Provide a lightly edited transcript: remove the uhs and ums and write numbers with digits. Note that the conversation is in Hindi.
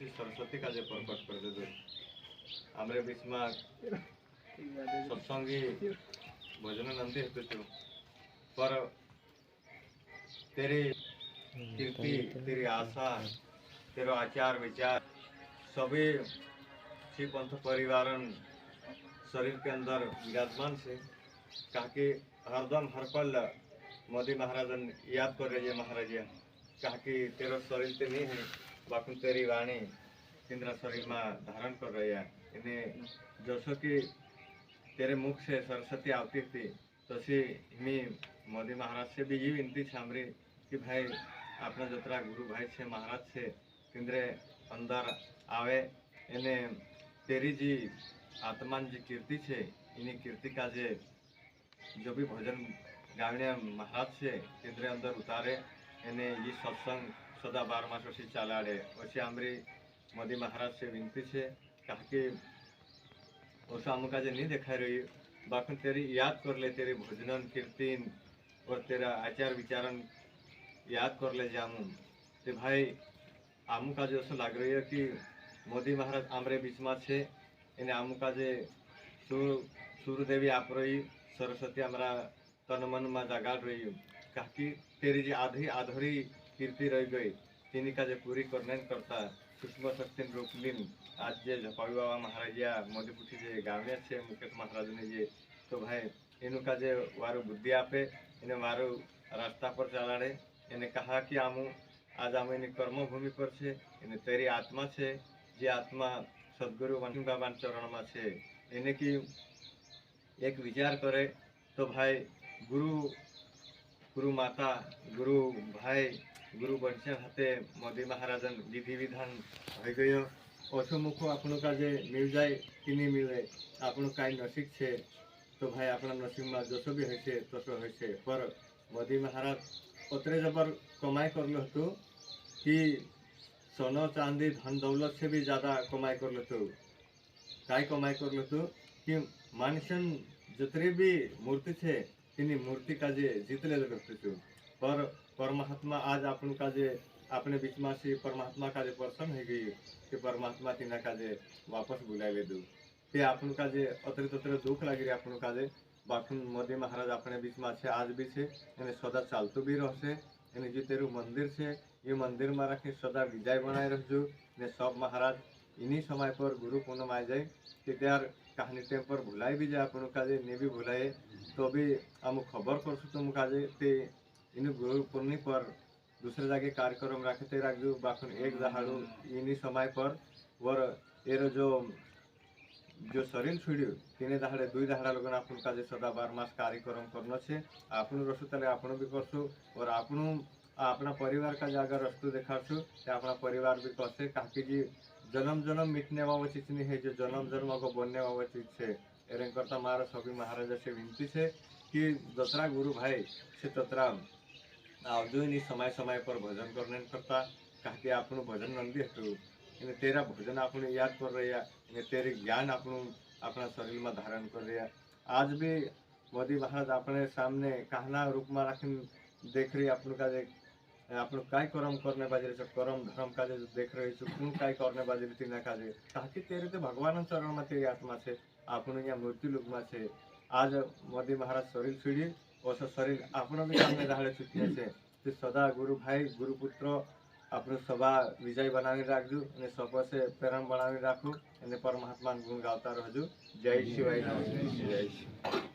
श्री सरस्वती का जे प्रकट कर दे दो हमरे बीच में सत्संगी भजन नंदी हेतु पर तेरी कीर्ति तेरी आशा तेरा आचार विचार सभी श्री पंथ परिवार शरीर के अंदर विराजमान से कहा हरदम हर पल मोदी महाराजन याद कर रही है महाराजिया कहा तेरा शरीर तो नहीं है बाकी तेरी वाणी इंद्रा शरीर में धारण कर रही है इन्हें जैसो कि तेरे मुख से सरस्वती आती थी तसी मी मोदी महाराज से भी ये विनती छामरी कि भाई अपना जतरा गुरु भाई से महाराज से केंद्रे अंदर आवे इन्हें तेरी जी आत्मान जी कीर्ति है इन्हीं कीर्ति का जे जो भी भजन गावने महाराज से केंद्रे अंदर उतारे इन्हें ये सत्संग सदा 12 मास से चलाड़े वैसे हमारी मोदी महाराज से विनती है कहा कि वैसा हमका जे नहीं देखा रही बाकी तेरी याद कर ले तेरे भजनन कीर्तन और तेरा आचार विचारन याद कर ले जामू तो भाई आमू का जो ऐसा लग रही है कि मोदी महाराज आमरे बीच में छे इन्हें आमू का जे सूर्यदेवी आप रही सरस्वती हमारा तन मन में जगा रही कहा कि तेरी जी आधी आधरी कीर्ति रह गई तीन का जे पूरी करने करता सूक्ष्म शक्ति रूपलीन आज जे झपावी बाबा महाराजिया मोदी पुठी जे गावने छे मुकेश महाराज ने जे तो भाई इनु का जे वारो बुद्धि आपे इन्हें वारो रास्ता पर चलाड़े इन्हें कहा कि आमू आज आम इन कर्मभूमि पर छे इन्हें तेरी आत्मा छे जे आत्मा सदगुरु वंशी बाबा चरण में छे इन्हें की एक विचार करे तो भाई गुरु गुरु माता गुरु भाई गुरु वंशन हाथे मोदी महाराजन विधि विधान हो गयो ओछो मुखो आपनो का जे मिल जाए कि नहीं मिले आपनो काई नसीब छे तो भाई अपना नसीब में जसो भी होइछे तसो होइछे पर मोदी महाराज ओतरे जबर कमाई करलो हतो कि सोनो चांदी धन दौलत से भी ज़्यादा कमाई कर लो तो काय कमाई कर लो तो कि मानसन जितने भी मूर्ति थे तिनी मूर्ति का जे जीत ले लगते तो पर परमात्मा आज अपन का जे अपने बीच में से परमात्मा का जे पर्सन हो गई कि परमात्मा तिना का जे वापस बुला ले दो ते अपन का जे अतरे ततरे दुख लगी रही अपन का जे बाकी मोदी महाराज अपने बीच में से आज भी से इन्हें सदा चालतो भी रहसे इन्हें जो तेरू मंदिर से ये मंदिर में रखे सदा विजय बनाए रखजो ने सब महाराज इन्हीं समय पर गुरु पूर्णिमा आ जाए कि त्यार कहानी टाइम पर भुलाई भी जाए अपन का जे नहीं भी भुलाए तो भी हम खबर कर तुम का जे ते इन गुरु पूर्णिमा पर दूसरे जगह कार्यक्रम रखते रखजो बाकी एक दहाड़ू इन्हीं समय पर और एरो जो शरीर छुड़ियो तीन दहाड़े 2 दहाड़ा लोगन अपन का जे सदा 12 मास कार्यक्रम करना छे आपनु रसु तले आपनु भी करसु और आपनु अपना परिवार का अगर रस्तु देखासु तो अपना परिवार भी कहसे काकी जी जन्म जन्म मिटने वाला चीज नहीं है जो जन्म जन्म को बनने वाला चीज है एरें करता मारा सभी महाराजा से विनती है कि दसरा गुरु भाई से ततरा जो नहीं समय समय पर भजन करने करता काकी आपनु भजन नंदी हतु इन्हें तेरा भजन आपने याद कर रही है इन्हें तेरे ज्ञान अपना शरीर में धारण कर रही है आज भी मोदी महाराज अपने सामने कहना रूप में रखी देख रही अपन का आप काय कर्म करने बाजे कर्म धर्म का देख रही कौन काय करने बाजे तीना का ताकि तेरे तो भगवान चरण में तेरी आत्मा से आपन यहाँ मृत्यु लोक में से आज मोदी महाराज शरीर छुड़ी और शरीर आपन भी सामने दहाड़े छुट्टी से तो सदा गुरु भाई गुरु पुत्र अपने सभा विजय बना रखजू सब से प्रेम बना रखू परमात्मा गुण गाता रहजू जय शिवाय जय शिव।